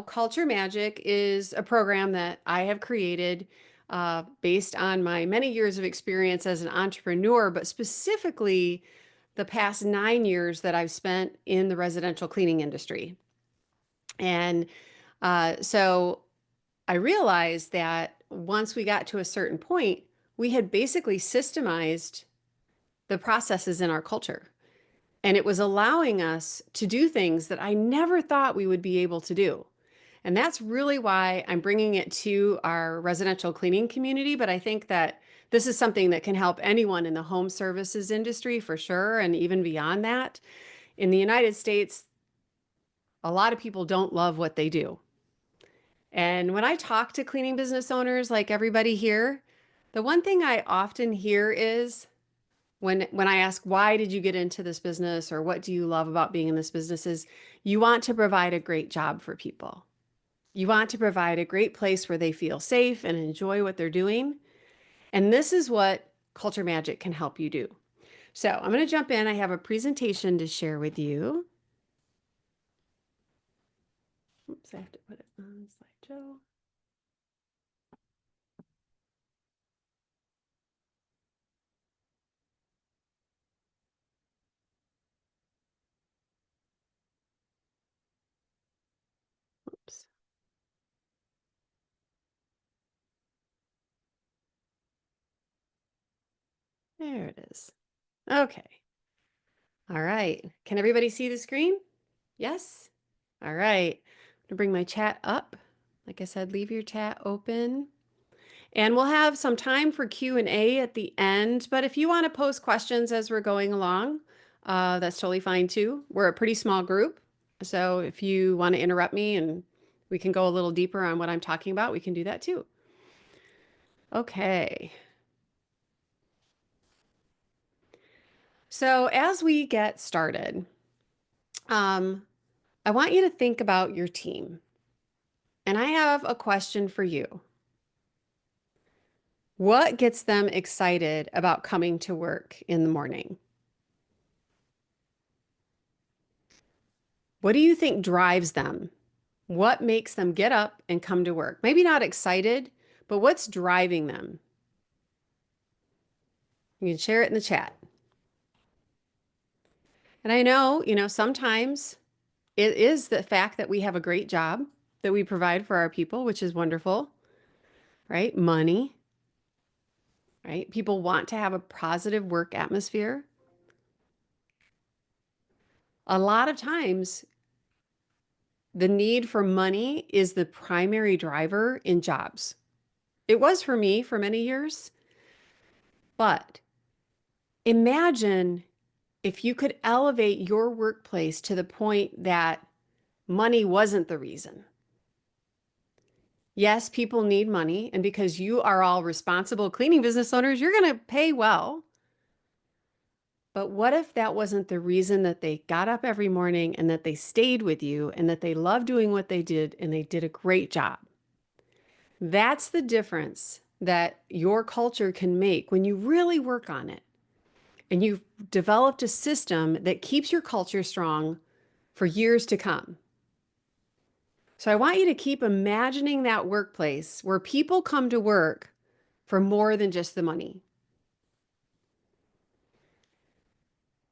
Culture Magic is a program that I have created based on my many years of experience as an entrepreneur, but specifically the past 9 years that I've spent in the residential cleaning industry. And so I realized that once we got to a certain point, we had basically systemized the processes in our culture. And it was allowing us to do things that I never thought we would be able to do. And that's really why I'm bringing it to our residential cleaning community. But I think that this is something that can help anyone in the home services industry for sure, and even beyond that. In the United States, a lot of people don't love what they do. And when I talk to cleaning business owners like everybody here, the one thing I often hear is when I ask, why did you get into this business or what do you love about being in this business, is you want to provide a great job for people. You want to provide a great place where they feel safe and enjoy what they're doing. And this is what Culture Magic can help you do. So I'm going to jump in. I have a presentation to share with you. Oops, I have to put it on slideshow. Oops. There it is. Okay. All right. Can everybody see the screen? Yes? All right. I'm going to bring my chat up. Like I said, leave your chat open. And we'll have some time for Q&A at the end, but if you want to post questions as we're going along, that's totally fine too. We're a pretty small group, so if you want to interrupt me and we can go a little deeper on what I'm talking about, we can do that too. Okay. So as we get started, I want you to think about your team. And I have a question for you. What gets them excited about coming to work in the morning? What do you think drives them? What makes them get up and come to work? Maybe not excited, but what's driving them? You can share it in the chat. And I know, sometimes it is the fact that we have a great job that we provide for our people, which is wonderful, right? Money, right? People want to have a positive work atmosphere. A lot of times, the need for money is the primary driver in jobs. It was for me for many years, but imagine if you could elevate your workplace to the point that money wasn't the reason. Yes, people need money, and because you are all responsible cleaning business owners, you're going to pay well. But what if that wasn't the reason that they got up every morning and that they stayed with you and that they loved doing what they did and they did a great job? That's the difference that your culture can make when you really work on it. And you've developed a system that keeps your culture strong for years to come. So I want you to keep imagining that workplace where people come to work for more than just the money.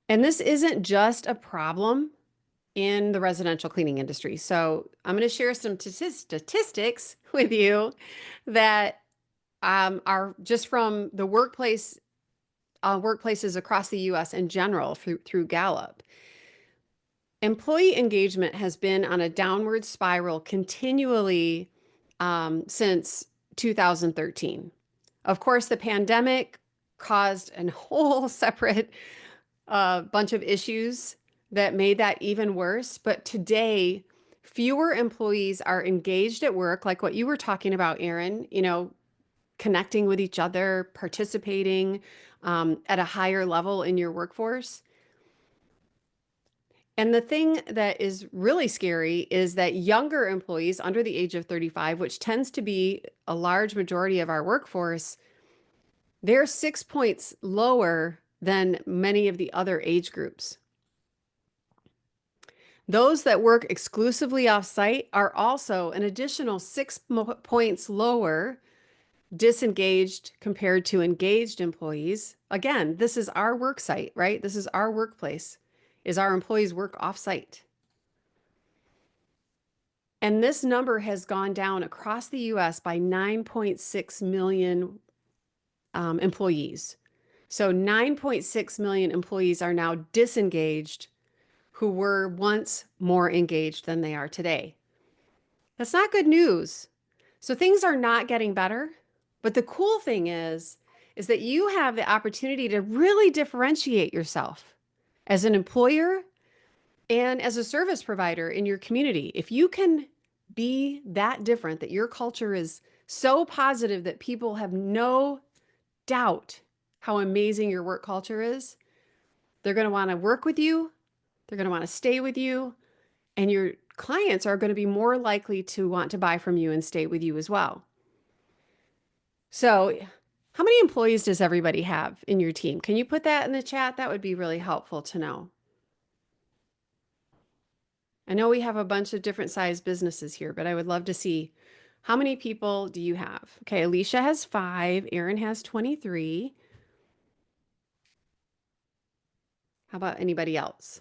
And this isn't just a problem in the residential cleaning industry. So I'm going to share some statistics with you that are just from the workplaces across the U.S. in general through Gallup. Employee engagement has been on a downward spiral continually since 2013. Of course, the pandemic caused a whole separate bunch of issues that made that even worse. But today, fewer employees are engaged at work, like what you were talking about, Erin, connecting with each other, participating at a higher level in your workforce. And the thing that is really scary is that younger employees under the age of 35, which tends to be a large majority of our workforce, they're 6 points lower than many of the other age groups. Those that work exclusively off-site are also an additional 6 points lower disengaged compared to engaged employees. Again, this is our work site, right? This is our workplace, is our employees work off-site. And this number has gone down across the US by 9.6 million employees. So 9.6 million employees are now disengaged who were once more engaged than they are today. That's not good news. So things are not getting better. But the cool thing is that you have the opportunity to really differentiate yourself as an employer and as a service provider in your community. If you can be that different, that your culture is so positive that people have no doubt how amazing your work culture is, they're going to want to work with you, they're going to want to stay with you, and your clients are going to be more likely to want to buy from you and stay with you as well. So, how many employees does everybody have in your team? Can you put that in the chat? That would be really helpful to know. I know we have a bunch of different size businesses here, but I would love to see how many people do you have? Okay, Alicia has 5, Erin has 23. How about anybody else?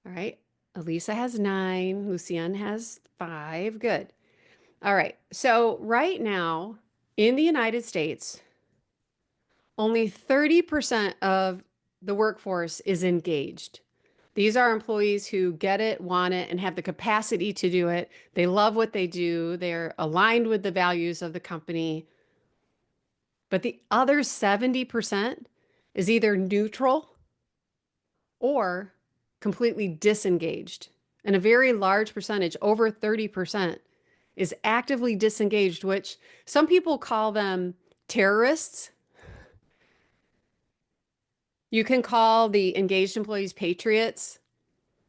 All right, Elisa has 9, Lucienne has 5. Good. All right, so right now in the United States, only 30% of the workforce is engaged. These are employees who get it, want it, and have the capacity to do it. They love what they do. They're aligned with the values of the company. But the other 70% is either neutral or completely disengaged. And a very large percentage, over 30%, is actively disengaged, which some people call them terrorists. You can call the engaged employees patriots,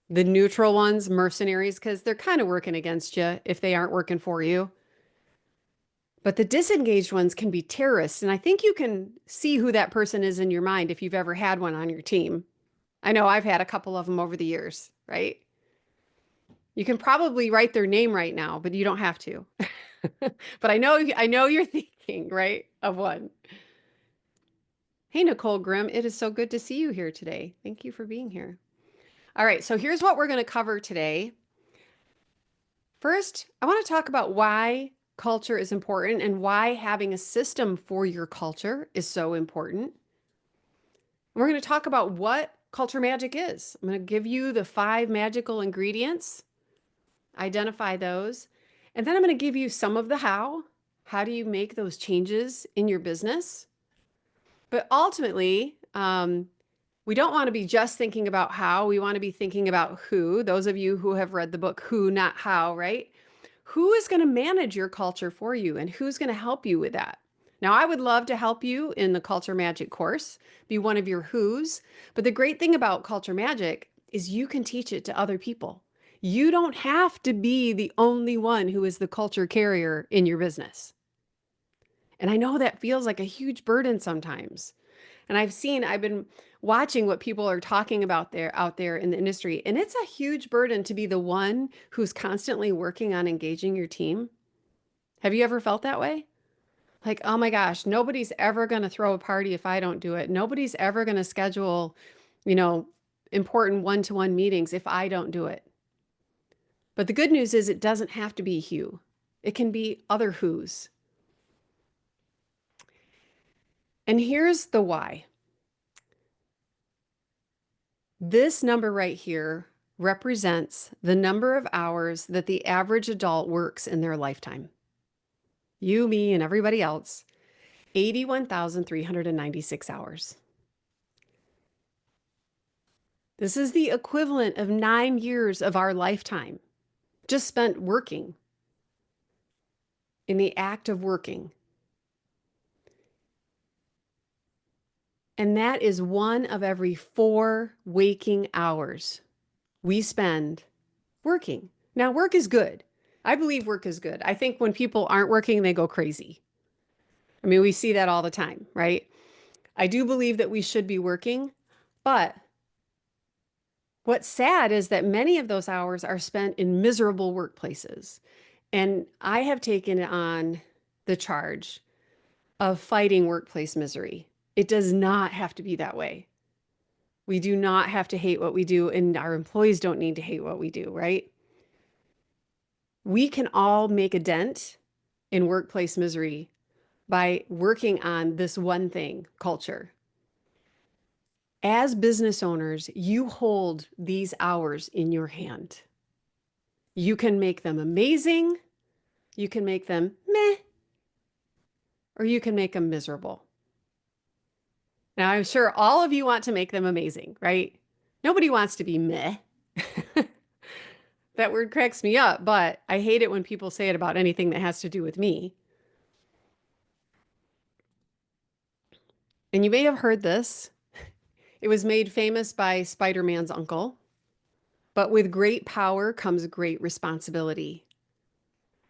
the neutral ones mercenaries, because they're kind of working against you if they aren't working for you. But the disengaged ones can be terrorists. And I think you can see who that person is in your mind if you've ever had one on your team. I know I've had a couple of them over the years, right? You can probably write their name right now, but you don't have to. But I know you're thinking, right, of one. Hey, Nicole Grimm, it is so good to see you here today. Thank you for being here. All right, so here's what we're going to cover today. First, I want to talk about why culture is important and why having a system for your culture is so important. We're going to talk about what culture magic is. I'm going to give you the 5 magical ingredients, identify those, and then I'm going to give you some of the how. How do you make those changes in your business? But ultimately, we don't want to be just thinking about how. We want to be thinking about who. Those of you who have read the book Who, Not How, right? Who is going to manage your culture for you and who's going to help you with that? Now, I would love to help you in the Culture Magic course, be one of your who's. But the great thing about Culture Magic is you can teach it to other people. You don't have to be the only one who is the culture carrier in your business. And I know that feels like a huge burden sometimes. And I've been watching what people are talking about out there in the industry. And it's a huge burden to be the one who's constantly working on engaging your team. Have you ever felt that way? Like, oh my gosh, nobody's ever going to throw a party if I don't do it. Nobody's ever going to schedule, you know, important one-to-one meetings if I don't do it. But the good news is it doesn't have to be Hugh. It can be other who's. And here's the why. This number right here represents the number of hours that the average adult works in their lifetime. You, me, and everybody else, 81,396 hours. This is the equivalent of 9 years of our lifetime just spent working, in the act of working. And that is 1 of every 4 waking hours we spend working. Now, work is good. I believe work is good. I think when people aren't working, they go crazy. I mean, we see that all the time, right? I do believe that we should be working, but What's sad is that many of those hours are spent in miserable workplaces. And I have taken on the charge of fighting workplace misery. It does not have to be that way. We do not have to hate what we do, and our employees don't need to hate what we do, right? We can all make a dent in workplace misery by working on this one thing, culture. As business owners, you hold these hours in your hand. You can make them amazing, you can make them meh, or you can make them miserable. Now, I'm sure all of you want to make them amazing, right? Nobody wants to be meh. That word cracks me up, but I hate it when people say it about anything that has to do with me. And you may have heard this. It was made famous by Spider-Man's uncle. But with great power comes great responsibility.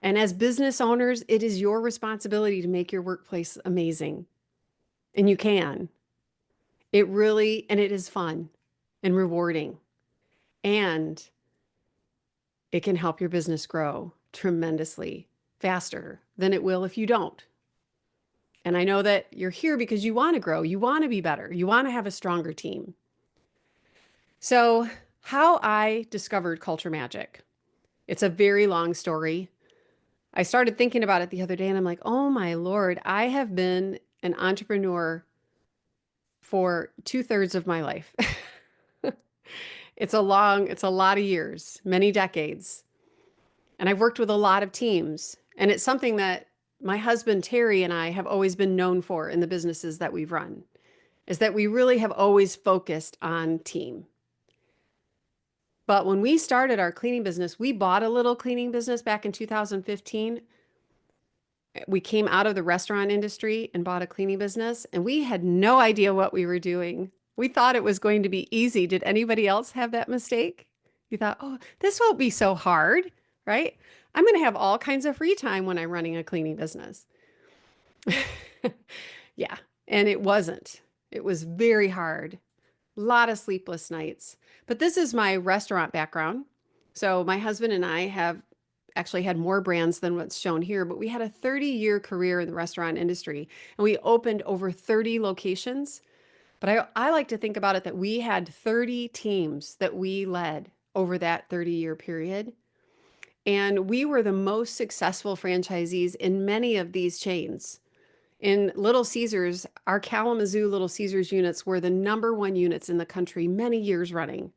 And as business owners, it is your responsibility to make your workplace amazing. And you can. It really, and it is fun and rewarding. And it can help your business grow tremendously faster than it will if you don't. And I know that you're here because you want to grow, you want to be better, you want to have a stronger team. So, how I discovered Culture Magic. It's a very long story. I started thinking about it the other day and I'm like, oh my Lord, I have been an entrepreneur for 2/3 of my life. It's it's a lot of years, many decades. And I've worked with a lot of teams. And it's something that my husband, Terry, and I have always been known for in the businesses that we've run, is that we really have always focused on team. But when we started our cleaning business, we bought a little cleaning business back in 2015. We came out of the restaurant industry and bought a cleaning business, and we had no idea what we were doing. We thought it was going to be easy. Did anybody else have that mistake? You thought, oh, this won't be so hard, right? I'm going to have all kinds of free time when I'm running a cleaning business. Yeah, and it wasn't. It was very hard. A lot of sleepless nights. But this is my restaurant background. So my husband and I have actually had more brands than what's shown here, but we had a 30-year career in the restaurant industry and we opened over 30 locations. But I like to think about it that we had 30 teams that we led over that 30-year period. And we were the most successful franchisees in many of these chains. In Little Caesars, our Kalamazoo Little Caesars units were the #1 units in the country many years running.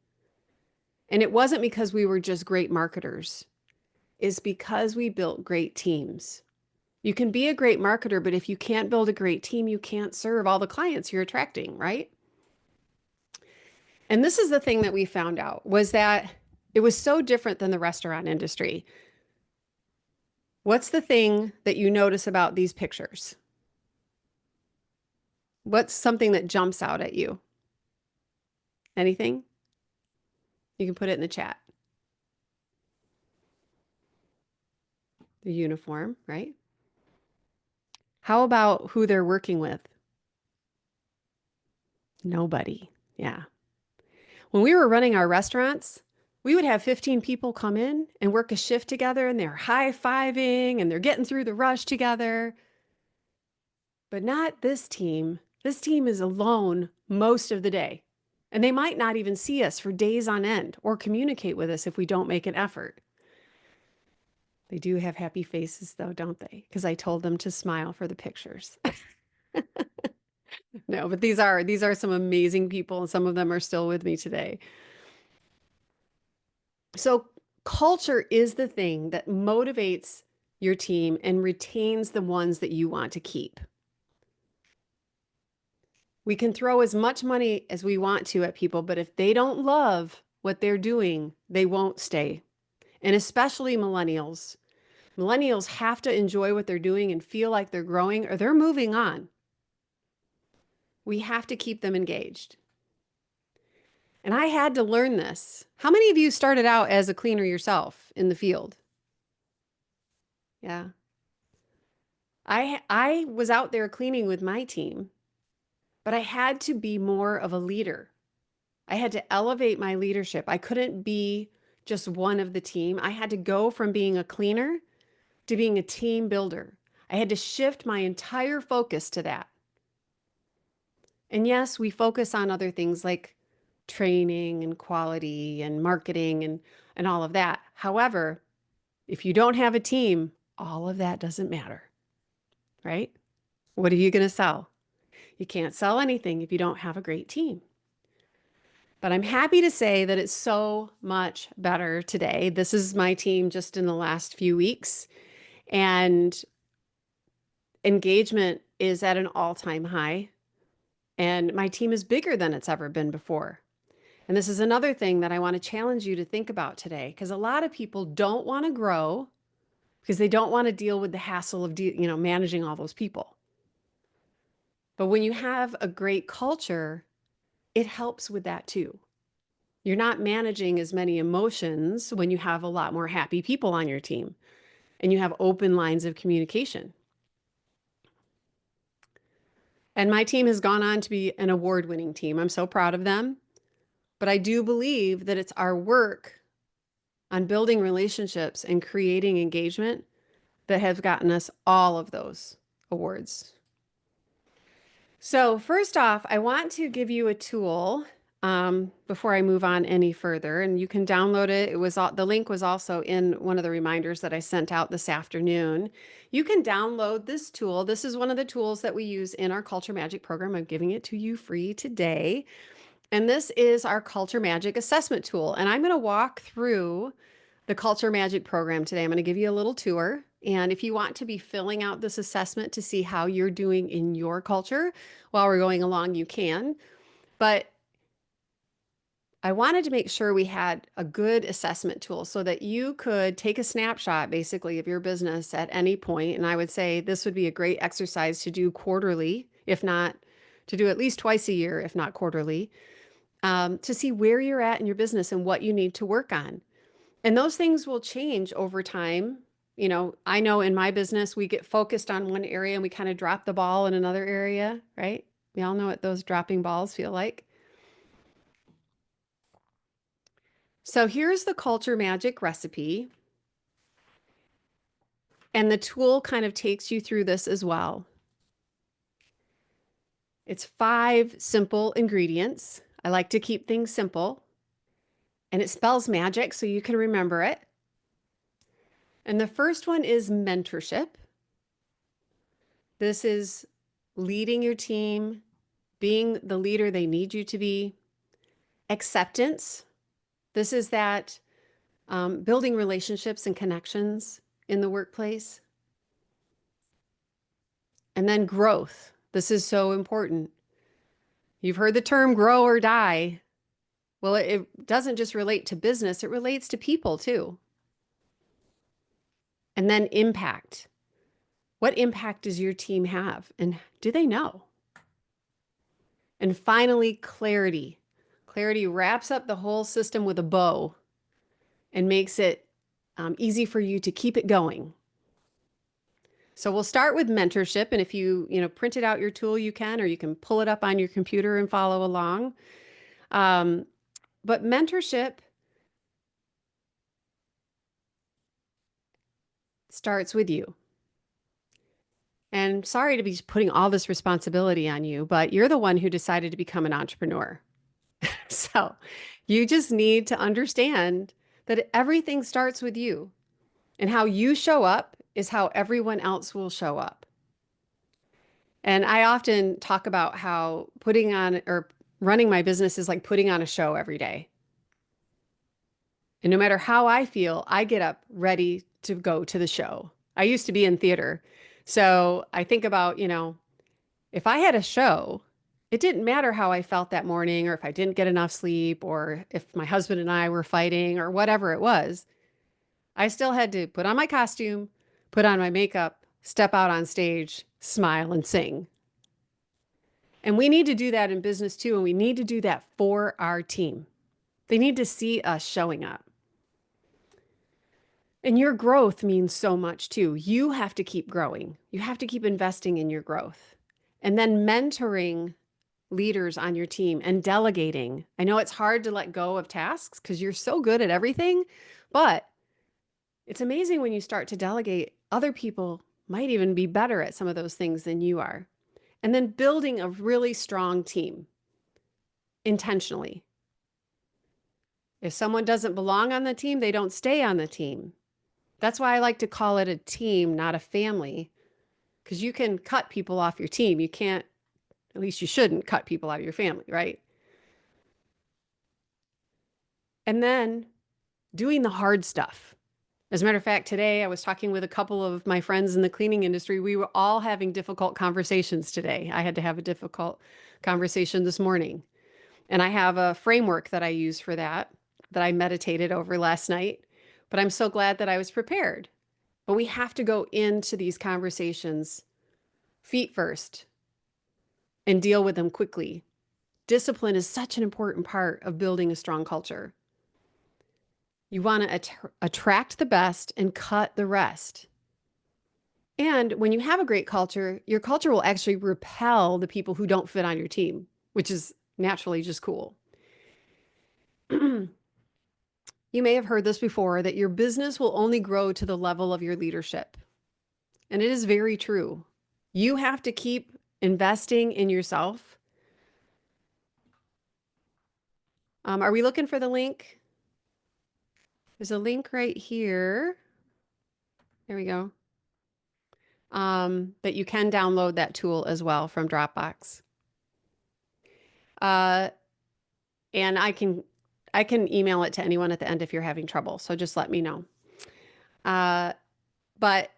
And it wasn't because we were just great marketers. It's because we built great teams. You can be a great marketer, but if you can't build a great team, you can't serve all the clients you're attracting, right? And this is the thing that we found out was that it was so different than the restaurant industry. What's the thing that you notice about these pictures? What's something that jumps out at you? Anything? You can put it in the chat. The uniform, right? How about who they're working with? Nobody. Yeah. When we were running our restaurants, we would have 15 people come in and work a shift together and they're high-fiving and they're getting through the rush together. But not this team. This team is alone most of the day. And they might not even see us for days on end or communicate with us if we don't make an effort. They do have happy faces though, don't they? Because I told them to smile for the pictures. No, but these are some amazing people and some of them are still with me today. So culture is the thing that motivates your team and retains the ones that you want to keep. We can throw as much money as we want to at people, but if they don't love what they're doing, they won't stay. And especially millennials. Millennials have to enjoy what they're doing and feel like they're growing or they're moving on. We have to keep them engaged. And I had to learn this. How many of you started out as a cleaner yourself in the field? Yeah. I was out there cleaning with my team, but I had to be more of a leader. I had to elevate my leadership. I couldn't be just one of the team. I had to go from being a cleaner to being a team builder. I had to shift my entire focus to that. And yes, we focus on other things like training and quality and marketing and all of that. However, if you don't have a team, all of that doesn't matter, right? What are you going to sell? You can't sell anything if you don't have a great team. But I'm happy to say that it's so much better today. This is my team just in the last few weeks, and engagement is at an all-time high. And my team is bigger than it's ever been before. And this is another thing that I want to challenge you to think about today, because a lot of people don't want to grow because they don't want to deal with the hassle of managing all those people. But when you have a great culture, it helps with that too. You're not managing as many emotions when you have a lot more happy people on your team and you have open lines of communication. And my team has gone on to be an award-winning team. I'm so proud of them. But I do believe that it's our work on building relationships and creating engagement that have gotten us all of those awards. So first off, I want to give you a tool before I move on any further, and you can download it. The link was also in one of the reminders that I sent out this afternoon. You can download this tool. This is one of the tools that we use in our Culture Magic program. I'm giving it to you free today. And this is our Culture Magic assessment tool. And I'm going to walk through the Culture Magic program today. I'm going to give you a little tour. And if you want to be filling out this assessment to see how you're doing in your culture while we're going along, you can. But I wanted to make sure we had a good assessment tool so that you could take a snapshot basically of your business at any point. And I would say this would be a great exercise to do quarterly, if not to do at least twice a year, if not quarterly, to see where you're at in your business and what you need to work on. And those things will change over time. I know in my business, we get focused on one area and we kind of drop the ball in another area, right? We all know what those dropping balls feel like. So here's the Culture Magic recipe. And the tool kind of takes you through this as well. It's 5 simple ingredients. I like to keep things simple. And it spells magic so you can remember it. And the first one is mentorship. This is leading your team, being the leader they need you to be. Acceptance. This is that building relationships and connections in the workplace. And then growth. This is so important. You've heard the term grow or die. Well, it doesn't just relate to business, it relates to people too. And then impact. What impact does your team have? And do they know? And finally, clarity. Clarity wraps up the whole system with a bow and makes it easy for you to keep it going. So we'll start with mentorship. And if you printed out your tool, you can, or you can pull it up on your computer and follow along. But mentorship starts with you. And sorry to be putting all this responsibility on you, but you're the one who decided to become an entrepreneur. So you just need to understand that everything starts with you, and how you show up is how everyone else will show up. And I often talk about how putting on or running my business is like putting on a show every day. And no matter how I feel, I get up ready to go to the show. I used to be in theater. So I think about, if I had a show, it didn't matter how I felt that morning, or if I didn't get enough sleep, or if my husband and I were fighting, or whatever it was. I still had to put on my costume, put on my makeup, step out on stage, smile, and sing. And we need to do that in business too. And we need to do that for our team. They need to see us showing up. And your growth means so much too. You have to keep growing. You have to keep investing in your growth. And then mentoring leaders on your team and delegating. I know it's hard to let go of tasks because you're so good at everything, but it's amazing when you start to delegate, other people might even be better at some of those things than you are. And then building a really strong team intentionally. If someone doesn't belong on the team, they don't stay on the team. That's why I like to call it a team, not a family, because you can cut people off your team. You can't, at least you shouldn't cut people out of your family, right? And then doing the hard stuff. As a matter of fact, today I was talking with a couple of my friends in the cleaning industry. We were all having difficult conversations today. I had to have a difficult conversation this morning. And I have a framework that I use for that, that I meditated over last night. But I'm so glad that I was prepared. But we have to go into these conversations feet first and deal with them quickly. Discipline is such an important part of building a strong culture. You want to attract the best and cut the rest. And when you have a great culture, your culture will actually repel the people who don't fit on your team, which is naturally just cool. You may have heard this before, that your business will only grow to the level of your leadership. And it is very true. You have to keep investing in yourself. Are we looking for the link? There's a link right here. There we go. That you can download that tool as well from Dropbox. And I can email it to anyone at the end if you're having trouble. So just let me know. But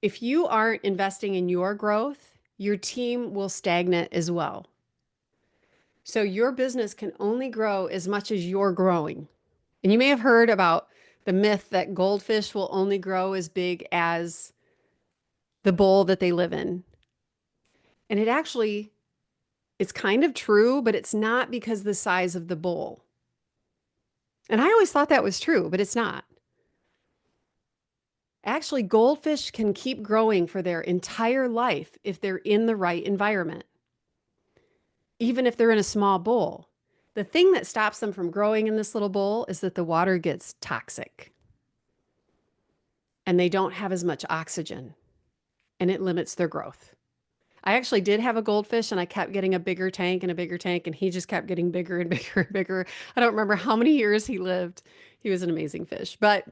if you aren't investing in your growth, your team will stagnate as well. So your business can only grow as much as you're growing. And you may have heard about the myth that goldfish will only grow as big as the bowl that they live in. And it's kind of true, but it's not because the size of the bowl. And I always thought that was true, but it's not. Actually, goldfish can keep growing for their entire life if they're in the right environment, even if they're in a small bowl. The thing that stops them from growing in this little bowl is that the water gets toxic and they don't have as much oxygen, and it limits their growth. I actually did have a goldfish, and I kept getting a bigger tank, and he just kept getting bigger and bigger and bigger. I don't remember how many years he lived. He was an amazing fish. But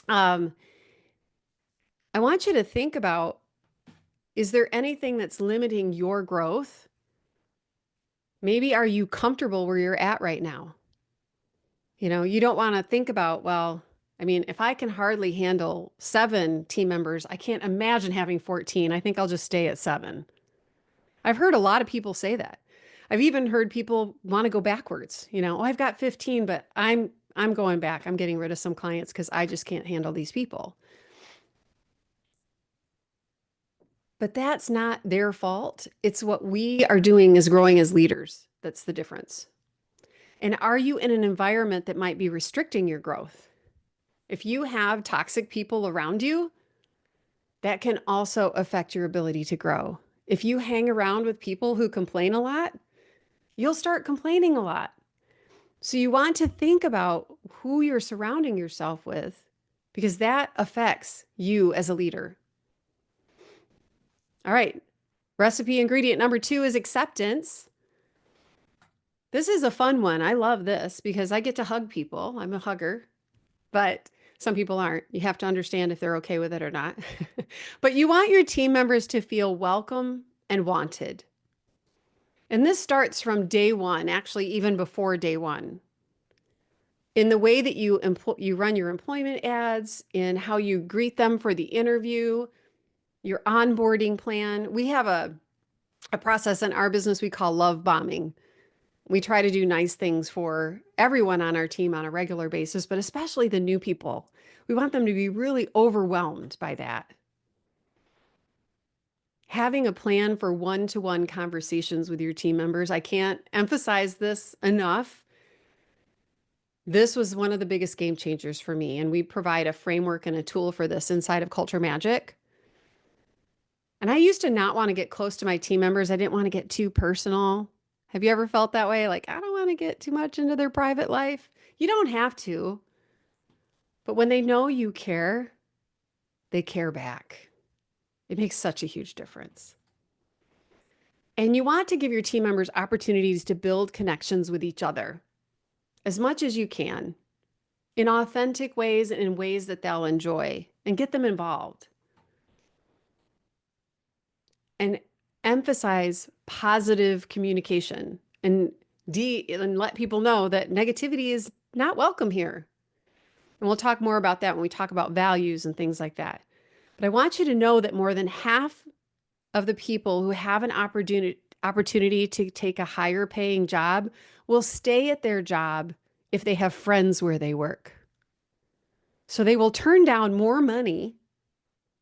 I want you to think about, is there anything that's limiting your growth? Maybe are you comfortable where you're at right now? You don't want to think about, well, I mean, if I can hardly handle 7 team members, I can't imagine having 14. I think I'll just stay at 7. I've heard a lot of people say that. I've even heard people want to go backwards. Oh, I've got 15, but I'm going back. I'm getting rid of some clients because I just can't handle these people. But that's not their fault. It's what we are doing is growing as leaders. That's the difference. And are you in an environment that might be restricting your growth? If you have toxic people around you, that can also affect your ability to grow. If you hang around with people who complain a lot, you'll start complaining a lot. So you want to think about who you're surrounding yourself with, because that affects you as a leader. All right. Recipe ingredient number 2 is acceptance. This is a fun one. I love this because I get to hug people. I'm a hugger, but some people aren't. You have to understand if they're okay with it or not. But you want your team members to feel welcome and wanted. And this starts from day one, actually, even before day one. In the way that you run your employment ads, in how you greet them for the interview, your onboarding plan. We have a process in our business we call love bombing. We try to do nice things for everyone on our team on a regular basis, but especially the new people. We want them to be really overwhelmed by that. Having a plan for one-to-one conversations with your team members, I can't emphasize this enough. This was one of the biggest game changers for me, and we provide a framework and a tool for this inside of Culture Magic. And I used to not want to get close to my team members. I didn't want to get too personal. Have you ever felt that way? Like, I don't want to get too much into their private life. You don't have to, but when they know you care, they care back. It makes such a huge difference. And you want to give your team members opportunities to build connections with each other as much as you can in authentic ways and in ways that they'll enjoy and get them involved. And emphasize positive communication and let people know that negativity is not welcome here. And we'll talk more about that when we talk about values and things like that. But I want you to know that more than half of the people who have an opportunity to take a higher paying job will stay at their job if they have friends where they work. So they will turn down more money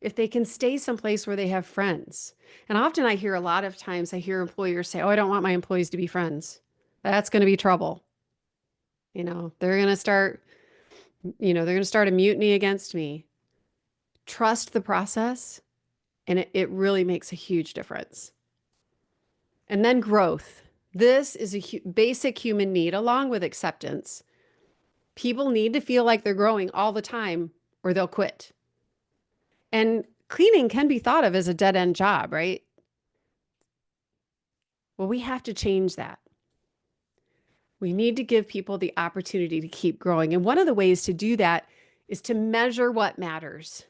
if they can stay someplace where they have friends. And often I hear a lot of times I hear employers say, "Oh, I don't want my employees to be friends. That's going to be trouble. They're going to start, they're going to start a mutiny against me." Trust the process, and it really makes a huge difference. And then growth. This is a basic human need along with acceptance. People need to feel like they're growing all the time or they'll quit. And cleaning can be thought of as a dead-end job, right? Well, we have to change that. We need to give people the opportunity to keep growing. And one of the ways to do that is to measure what matters.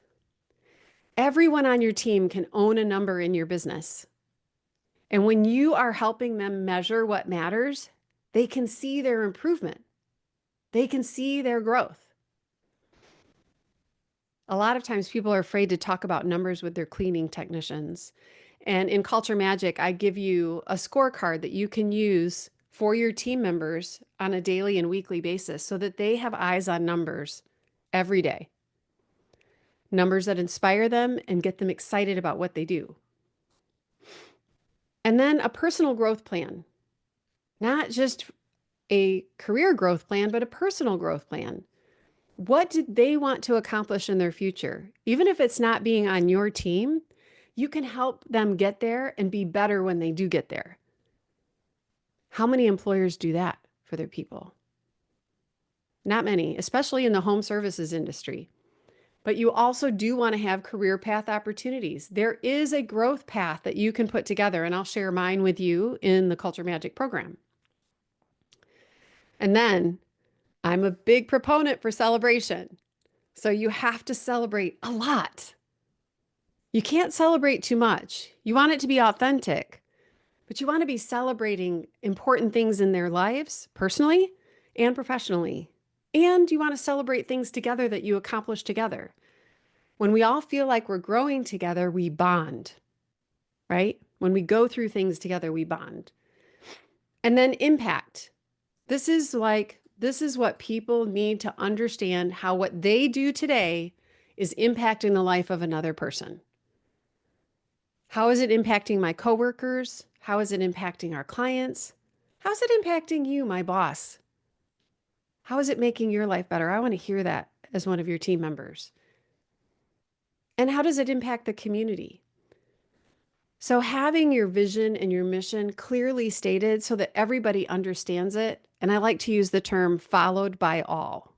Everyone on your team can own a number in your business. And when you are helping them measure what matters, they can see their improvement. They can see their growth. A lot of times people are afraid to talk about numbers with their cleaning technicians. And in Culture Magic, I give you a scorecard that you can use for your team members on a daily and weekly basis so that they have eyes on numbers every day. Numbers that inspire them and get them excited about what they do. And then a personal growth plan, not just a career growth plan, but a personal growth plan. What did they want to accomplish in their future? Even if it's not being on your team, you can help them get there and be better when they do get there. How many employers do that for their people? Not many, especially in the home services industry. But you also do want to have career path opportunities. There is a growth path that you can put together, and I'll share mine with you in the Culture Magic program. And then I'm a big proponent for celebration. So you have to celebrate a lot. You can't celebrate too much. You want it to be authentic, but you want to be celebrating important things in their lives, personally and professionally. And you want to celebrate things together that you accomplish together. When we all feel like we're growing together, we bond, right? When we go through things together, we bond. And then impact. This is what people need to understand, how what they do today is impacting the life of another person. How is it impacting my coworkers? How is it impacting our clients? How is it impacting you, my boss? How is it making your life better? I want to hear that as one of your team members. And how does it impact the community? So having your vision and your mission clearly stated so that everybody understands it, and I like to use the term followed by all.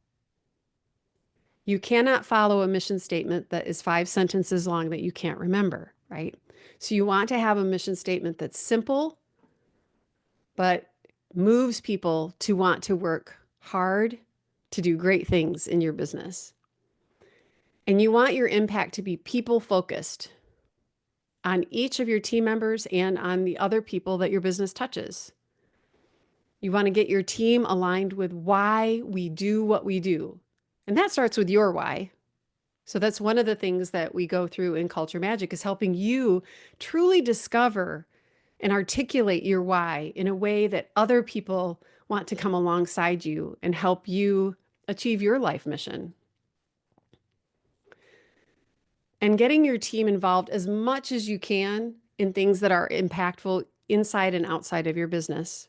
You cannot follow a mission statement that is 5 sentences long that you can't remember, right? So you want to have a mission statement that's simple, but moves people to want to work hard to do great things in your business. And you want your impact to be people focused on each of your team members and on the other people that your business touches. You want to get your team aligned with why we do what we do. And that starts with your why. So that's one of the things that we go through in Culture Magic, is helping you truly discover and articulate your why in a way that other people want to come alongside you and help you achieve your life mission. And getting your team involved as much as you can in things that are impactful inside and outside of your business.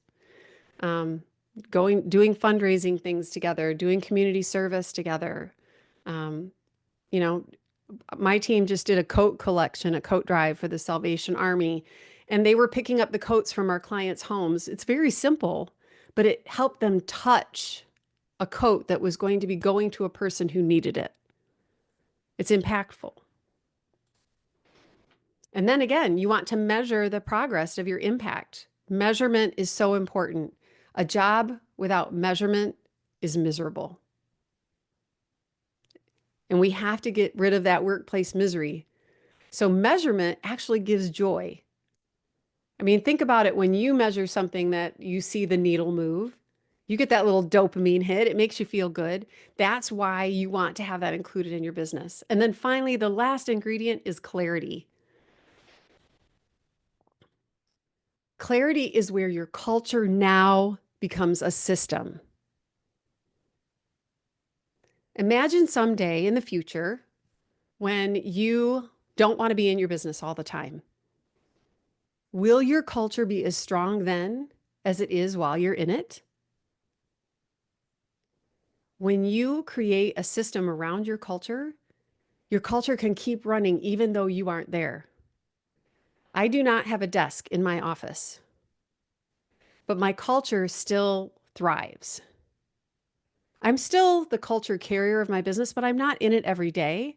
Doing fundraising things together, doing community service together, My team just did a coat collection, a coat drive for the Salvation Army, and they were picking up the coats from our clients' homes. It's very simple, but it helped them touch a coat that was going to be going to a person who needed it. It's impactful. And then again, you want to measure the progress of your impact. Measurement is so important. A job without measurement is miserable. And we have to get rid of that workplace misery. So measurement actually gives joy. I mean, think about it when you measure something that you see the needle move, you get that little dopamine hit. It makes you feel good. That's why you want to have that included in your business. And then finally, the last ingredient is clarity. Clarity is where your culture now becomes a system. Imagine someday in the future when you don't want to be in your business all the time. Will your culture be as strong then as it is while you're in it? When you create a system around your culture can keep running even though you aren't there. I do not have a desk in my office, but my culture still thrives. I'm still the culture carrier of my business, but I'm not in it every day.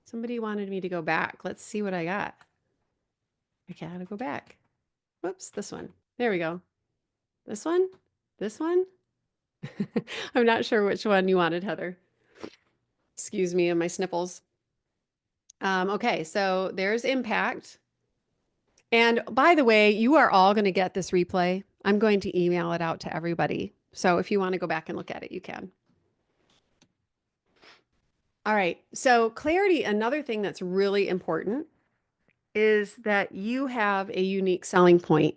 Somebody wanted me to go back. Let's see what I got. I gotta go back. Whoops, this one. There we go. This one? This one? I'm not sure which one you wanted, Heather. Excuse me and my sniffles. Okay, so there's impact. And by the way, you are all going to get this replay. I'm going to email it out to everybody. So if you want to go back and look at it, you can. All right. So clarity, another thing that's really important is that you have a unique selling point.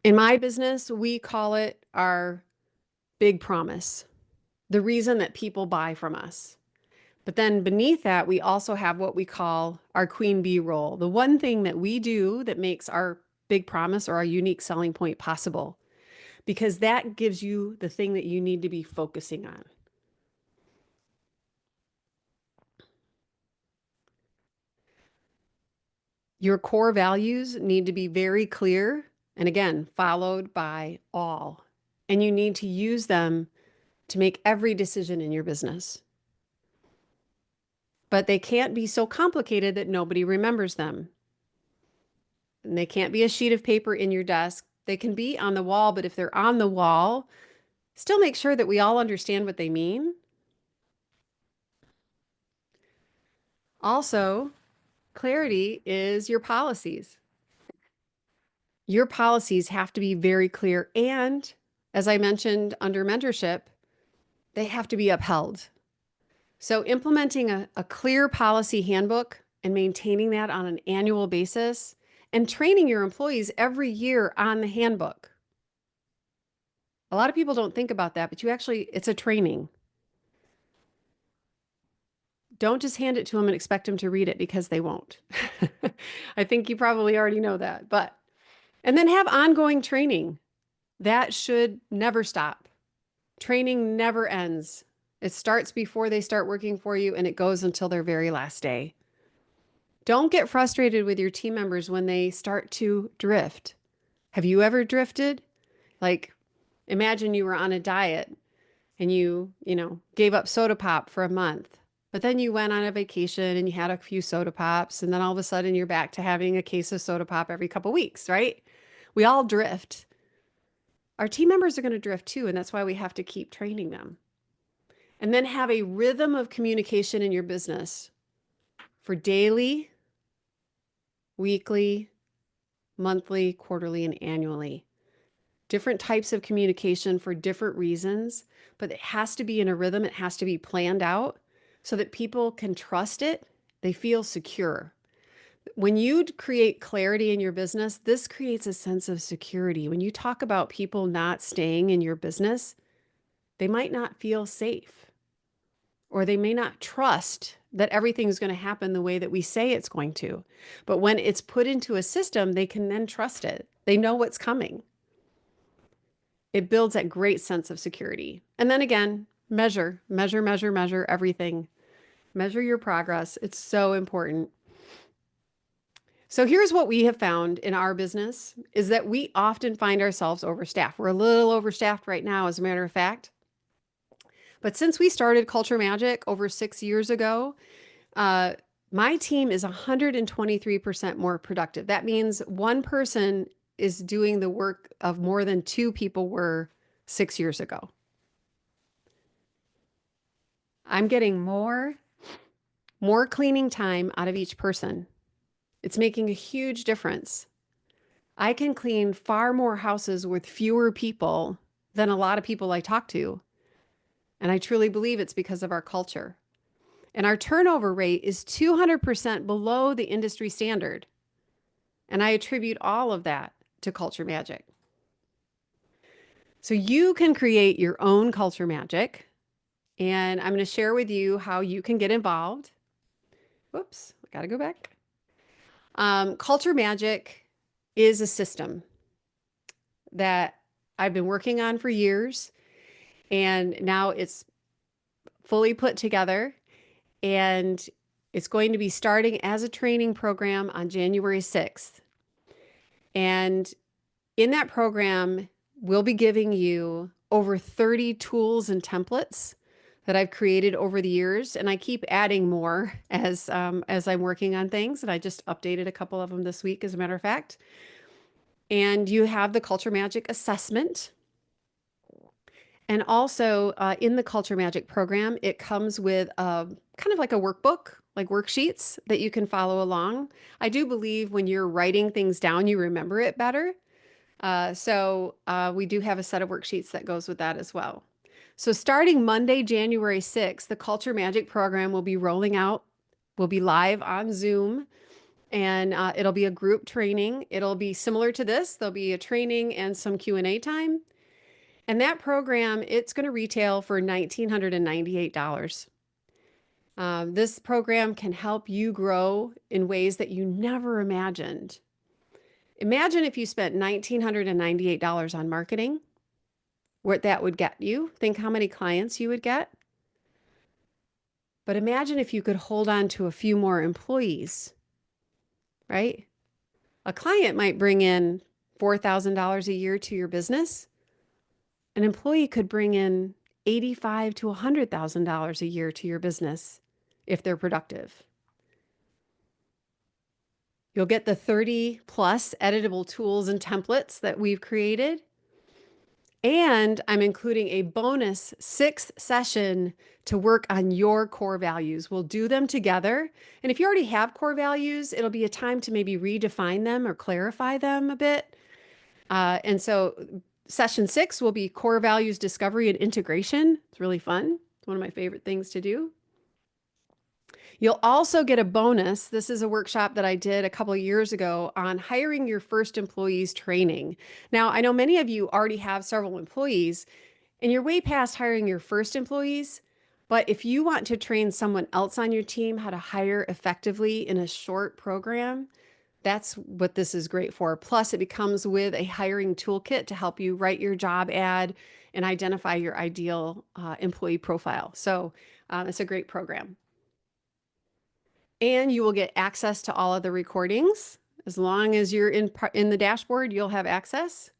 In my business, we call it our big promise, the reason that people buy from us. But then beneath that, we also have what we call our queen bee role, the one thing that we do that makes our big promise or our unique selling point possible, because that gives you the thing that you need to be focusing on. Your core values need to be very clear and again, followed by all. And you need to use them to make every decision in your business. But they can't be so complicated that nobody remembers them. And they can't be a sheet of paper in your desk. They can be on the wall, but if they're on the wall, still make sure that we all understand what they mean. Also, clarity is your policies. Your policies have to be very clear. And as I mentioned under mentorship, they have to be upheld. So implementing a clear policy handbook and maintaining that on an annual basis and training your employees every year on the handbook. A lot of people don't think about that, but it's a training. Don't just hand it to them and expect them to read it because they won't. I think you probably already know that, and then have ongoing training. That should never stop. Training never ends. It starts before they start working for you and it goes until their very last day. Don't get frustrated with your team members when they start to drift. Have you ever drifted? Like, imagine you were on a diet and you gave up soda pop for a month, but then you went on a vacation and you had a few soda pops, and then all of a sudden you're back to having a case of soda pop every couple weeks, right? We all drift. Our team members are going to drift too, and that's why we have to keep training them. And then have a rhythm of communication in your business for daily, weekly, monthly, quarterly, and annually. Different types of communication for different reasons, but it has to be in a rhythm. It has to be planned out so that people can trust it. They feel secure. When you create clarity in your business, this creates a sense of security. When you talk about people not staying in your business, they might not feel safe, or they may not trust that everything's going to happen the way that we say it's going to. But when it's put into a system, they can then trust it. They know what's coming. It builds that great sense of security. And then again, Measure, measure, measure, measure everything. Measure your progress. It's so important. So here's what we have found in our business is that we often find ourselves overstaffed. We're a little overstaffed right now, as a matter of fact. But since we started Culture Magic over 6 years ago, uh, my team is 123% more productive. That means one person is doing the work of more than two people were 6 years ago. I'm getting more cleaning time out of each person. It's making a huge difference. I can clean far more houses with fewer people than a lot of people I talk to. And I truly believe it's because of our culture. And our turnover rate is 200% below the industry standard. And I attribute all of that to Culture Magic. So you can create your own Culture Magic. And I'm going to share with you how you can get involved. Whoops, I got to go back. Culture Magic is a system that I've been working on for years. And now it's fully put together. And it's going to be starting as a training program on January 6th. And in that program, we'll be giving you over 30 tools and templates that I've created over the years, and I keep adding more as I'm working on things. And I just updated a couple of them this week, as a matter of fact. And you have the Culture Magic assessment. And also in the Culture Magic program, it comes with a kind of like a workbook, like worksheets that you can follow along. I do believe when you're writing things down, you remember it better. So we do have a set of worksheets that goes with that as well. So starting Monday, January 6th, the Culture Magic program will be rolling out. We'll be live on Zoom, and it'll be a group training. It'll be similar to this. There'll be a training and some Q&A time. And that program, it's going to retail for $1,998. This program can help you grow in ways that you never imagined. Imagine if you spent $1,998 on marketing, what that would get you. Think how many clients you would get. But imagine if you could hold on to a few more employees, right? A client might bring in $4,000 a year to your business. An employee could bring in $85,000 to $100,000 a year to your business if they're productive. You'll get the 30 plus editable tools and templates that we've created. And I'm including a bonus 6th session to work on your core values. We'll do them together. And if you already have core values, it'll be a time to maybe redefine them or clarify them a bit. And so session 6 will be core values discovery and integration. It's really fun. It's one of my favorite things to do. You'll also get a bonus. This is a workshop that I did a couple of years ago on hiring your first employees training. Now, I know many of you already have several employees and you're way past hiring your first employees. But if you want to train someone else on your team how to hire effectively in a short program, that's what this is great for. Plus, it comes with a hiring toolkit to help you write your job ad and identify your ideal employee profile. So it's a great program. And you will get access to all of the recordings. As long as you're in the dashboard, you'll have access.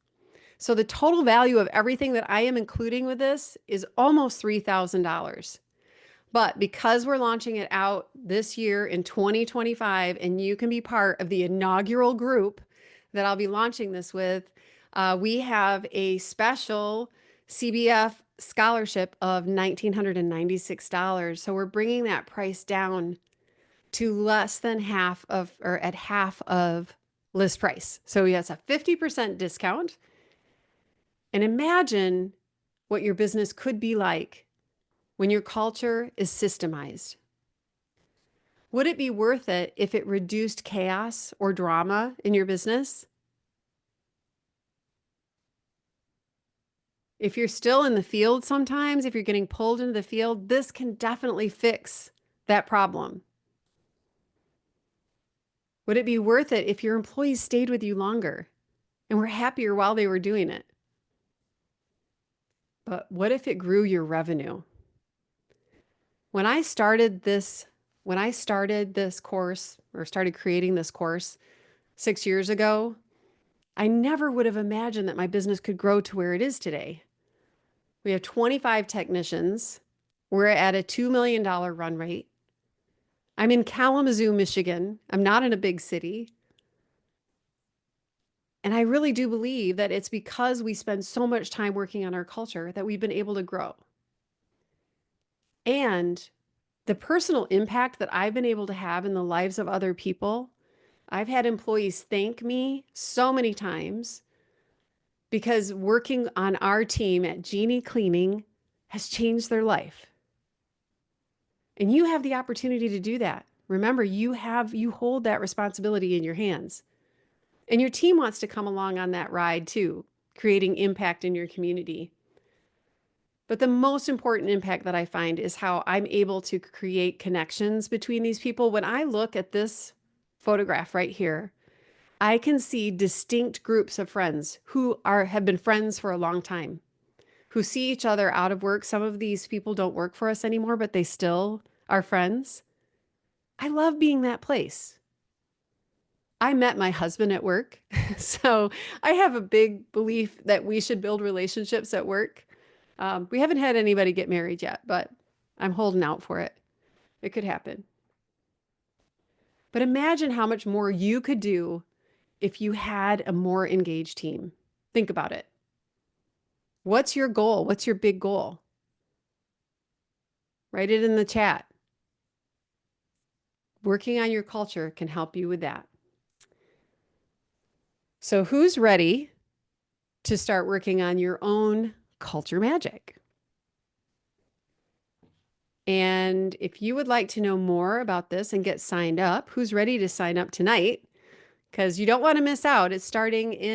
So the total value of everything that I am including with this is almost $3,000. But because we're launching it out this year in 2025, and you can be part of the inaugural group that I'll be launching this with, we have a special CBF scholarship of $1,996. So we're bringing that price down to less than half of, or at half of list price. So yes, a 50% discount. And imagine what your business could be like when your culture is systemized. Would it be worth it if it reduced chaos or drama in your business? If you're still in the field sometimes, if you're getting pulled into the field, this can definitely fix that problem. Would it be worth it if your employees stayed with you longer and were happier while they were doing it? But what if it grew your revenue? When I started this, when I started this course or started creating this course 6 years ago, I never would have imagined that my business could grow to where it is today. We have 25 technicians. We're at a $2 million run rate. I'm in Kalamazoo, Michigan. I'm not in a big city. And I really do believe that it's because we spend so much time working on our culture that we've been able to grow. And the personal impact that I've been able to have in the lives of other people, I've had employees thank me so many times because working on our team at Genie Cleaning has changed their life. And you have the opportunity to do that. Remember, you hold that responsibility in your hands. And your team wants to come along on that ride too, creating impact in your community. But the most important impact that I find is how I'm able to create connections between these people. When I look at this photograph right here, I can see distinct groups of friends who have been friends for a long time, who see each other out of work. Some of these people don't work for us anymore, but they still are friends. I love being that place. I met my husband at work. So I have a big belief that we should build relationships at work. We haven't had anybody get married yet, but I'm holding out for it. It could happen. But imagine how much more you could do if you had a more engaged team. Think about it. What's your goal? What's your big goal? Write it in the chat. Working on your culture can help you with that. So, who's ready to start working on your own culture magic? And if you would like to know more about this and get signed up, who's ready to sign up tonight? Because you don't want to miss out. It's starting in